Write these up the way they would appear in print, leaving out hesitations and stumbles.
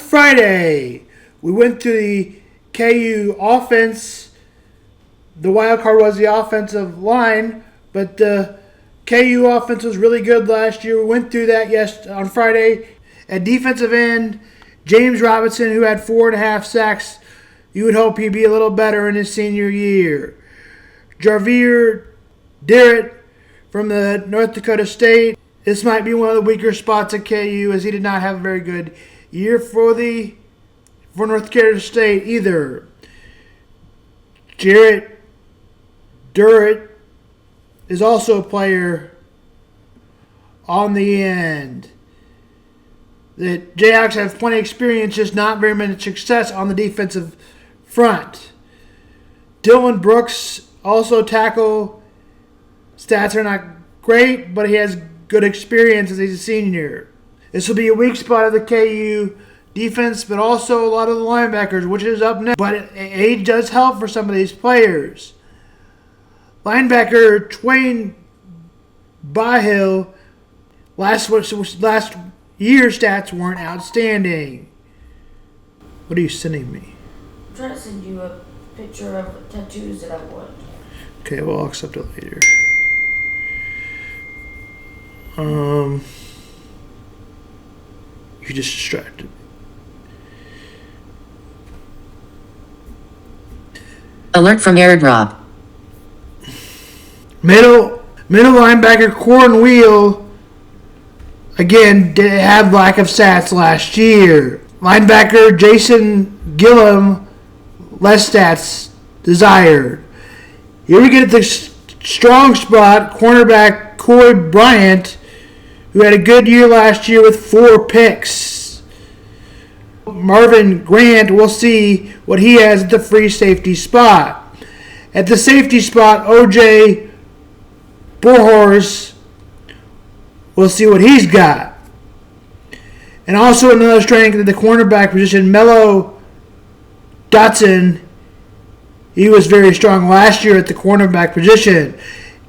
Friday, we went through the KU offense. The wild card was the offensive line, but the KU offense was really good last year. We went through that on Friday. At defensive end, James Robinson, who had 4.5 sacks, you would hope he'd be a little better in his senior year. Jarvier Derritt from the North Dakota State. This might be one of the weaker spots at KU, as he did not have a very good year for North Dakota State either. Jarrett Derritt is also a player on the end. The Jayhawks have plenty of experience, just not very much success on the defensive front. Dylan Brooks, also tackle. Stats are not great, but he has good experience as he's a senior. This will be a weak spot of the KU defense, but also a lot of the linebackers, which is up next. But age does help for some of these players. Linebacker Twain Bahill, last year's stats weren't outstanding. What are you sending me? I'm trying to send you a picture of tattoos that I want. Okay, well, I'll accept it later. You just distracted me. Alert from airdrop. Middle linebacker Corn Wheel, again, did have lack of stats last year. Linebacker Jason Gillum, less stats desired. Here we get at the strong spot, cornerback Coy Bryant, who had a good year last year with 4 picks. Marvin Grant, we'll see what he has at the free safety spot. At the safety spot, O.J. Borhorst, we'll see what he's got. And also another strength at the cornerback position, Mello Dotson. He was very strong last year at the cornerback position.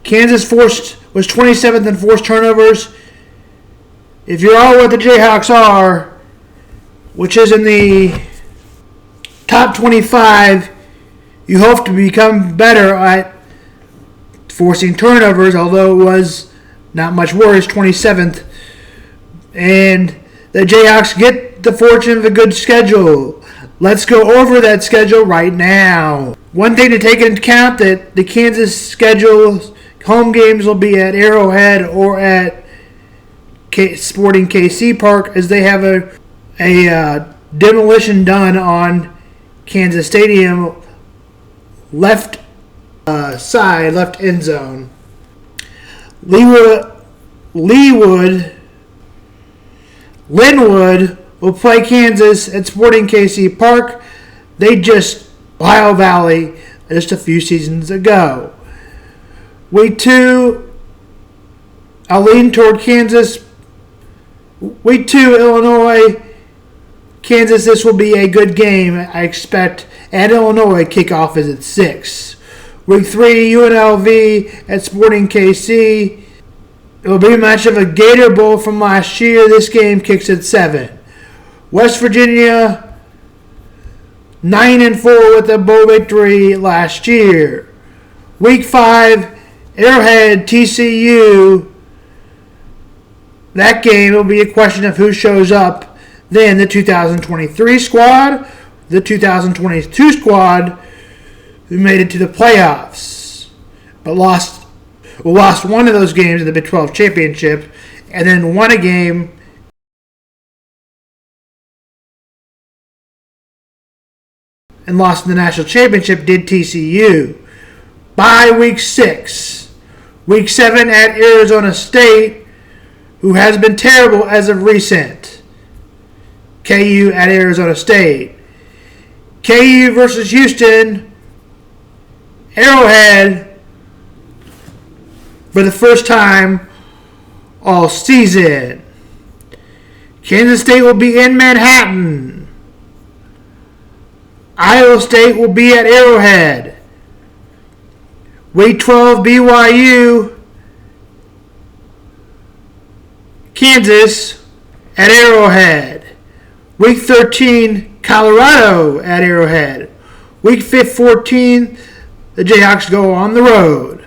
Kansas was 27th in forced turnovers. If you're all what the Jayhawks are, which is in the top 25, you hope to become better at forcing turnovers, although it was not much worse, 27th. And the Jayhawks get the fortune of a good schedule. Let's go over that schedule right now. One thing to take into account that the Kansas schedule, home games will be at Arrowhead or at Sporting KC Park, as they have a demolition done on Kansas Stadium, left side, left end zone. Linwod will play Kansas at Sporting KC Park. They just Ohio Valley just a few seasons ago. Week 2, I'll lean toward Kansas. Week 2, Illinois, Kansas. This will be a good game, I expect. At Illinois, kickoff is at 6. Week 3, UNLV at Sporting KC. It will be a match of a Gator Bowl from last year. This game kicks at 7. West Virginia, 9-4 with a bowl victory last year. Week 5, Arrowhead, TCU. That game will be a question of who shows up. Then the 2023 squad, the 2022 squad, who made it to the playoffs, but lost one of those games in the Big 12 championship, and then won a game and lost in the national championship, did TCU. By week 6, week 7 at Arizona State, who has been terrible as of recent. KU at Arizona State. KU versus Houston, Arrowhead, for the first time all season. Kansas State will be in Manhattan. Iowa State will be at Arrowhead. Week 12, BYU, Kansas at Arrowhead. Week 13, Colorado at Arrowhead. Week 14, the Jayhawks go on the road.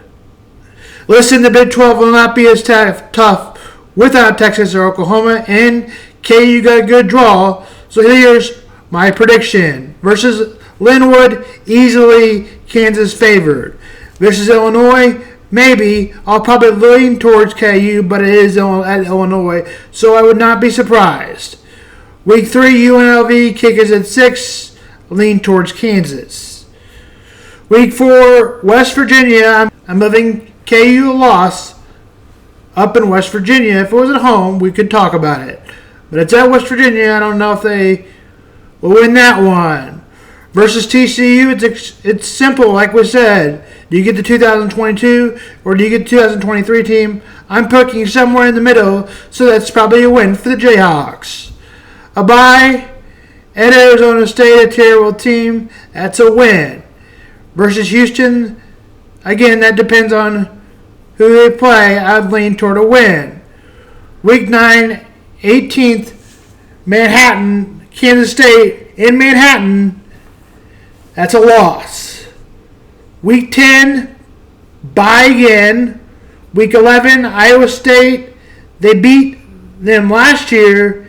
Listen, the Big 12 will not be as tough without Texas or Oklahoma, and KU got a good draw. So here's my prediction. Versus Linwod, easily Kansas favored. Versus Illinois, maybe. I'll probably lean towards KU, but it is at Illinois, so I would not be surprised. Week 3, UNLV, kickers at 6, lean towards Kansas. Week 4, West Virginia, I'm moving KU a loss up in West Virginia. If it was at home, we could talk about it. But it's at West Virginia. I don't know if they will win that one. Versus TCU, it's simple, like we said. Do you get the 2022 or do you get the 2023 team? I'm picking somewhere in the middle, so that's probably a win for the Jayhawks. A bye at Arizona State, a terrible team. That's a win. Versus Houston, again, that depends on who they play. I'd lean toward a win. Week 9, 18th, Manhattan, Kansas State in Manhattan. That's a loss. Week 10, bye again. Week 11, Iowa State. They beat them last year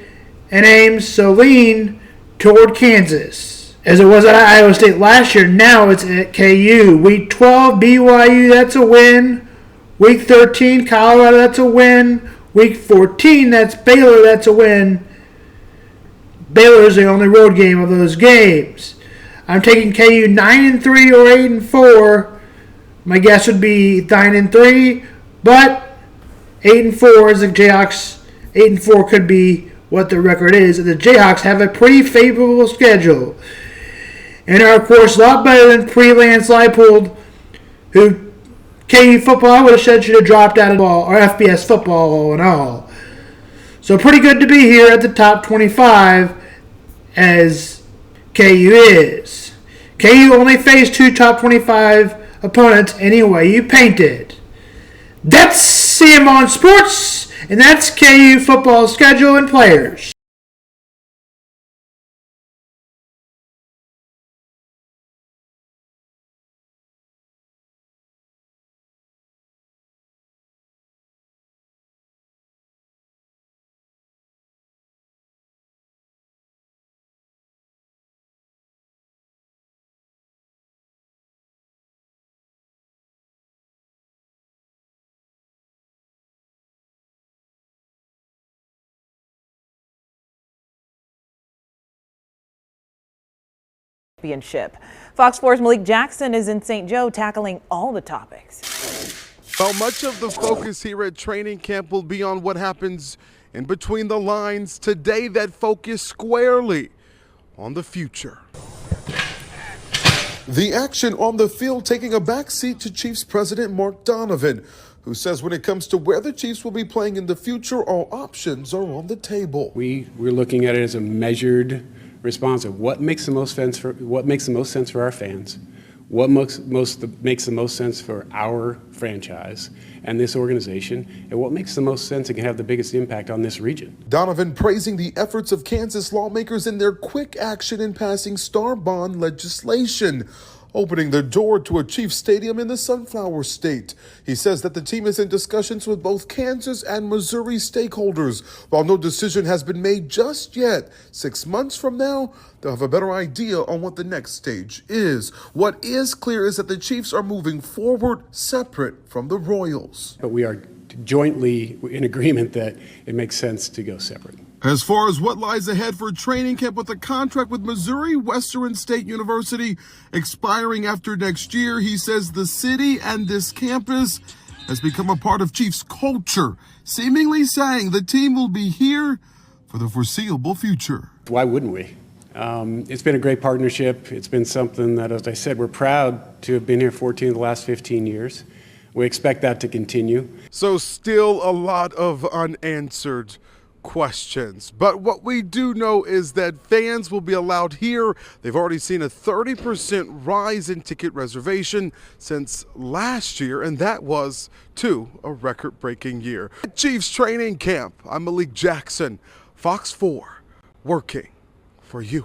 and Ames, so lean toward Kansas. As it was at Iowa State last year, now it's at KU. Week 12, BYU, that's a win. Week 13, Colorado, that's a win. Week 14, that's Baylor, that's a win. Baylor is the only road game of those games. I'm taking KU 9-3 or 8-4. My guess would be 9-3, but 8-4 is the Jayhawks. 8-4 could be what the record is. The Jayhawks have a pretty favorable schedule and are, of course, a lot better than pre-Lance Leipold, who KU football, I would have said, should have dropped out of ball, or FBS football all in all. So pretty good to be here at the top 25 as KU is. KU only faced 2 top 25 opponents anyway. You paint it. That's CM on Sports, and that's KU football schedule and players. Championship. Fox 4's Malik Jackson is in St. Joe tackling all the topics. Well, much of the focus here at training camp will be on what happens in between the lines. Today, that focus squarely on the future. The action on the field taking a backseat to Chiefs president Mark Donovan, who says when it comes to where the Chiefs will be playing in the future, all options are on the table. We're looking at it as a measured response of what makes the most sense for our fans, what makes the most sense for our franchise and this organization, and what makes the most sense and can have the biggest impact on this region. Donovan praising the efforts of Kansas lawmakers in their quick action in passing Star Bond legislation, opening the door to a Chiefs stadium in the Sunflower State. He says that the team is in discussions with both Kansas and Missouri stakeholders. While no decision has been made just yet, 6 months from now, they'll have a better idea on what the next stage is. What is clear is that the Chiefs are moving forward separate from the Royals. But we are jointly in agreement that it makes sense to go separate. As far as what lies ahead for training camp with a contract with Missouri Western State University expiring after next year, he says the city and this campus has become a part of Chiefs culture, seemingly saying the team will be here for the foreseeable future. Why wouldn't we? It's been a great partnership. It's been something that, as I said, we're proud to have been here 14 of the last 15 years. We expect that to continue. So still a lot of unanswered questions. But what we do know is that fans will be allowed here. They've already seen a 30% rise in ticket reservation since last year, and that was, too, a record-breaking year. Chiefs training camp, I'm Malik Jackson, Fox 4, working for you.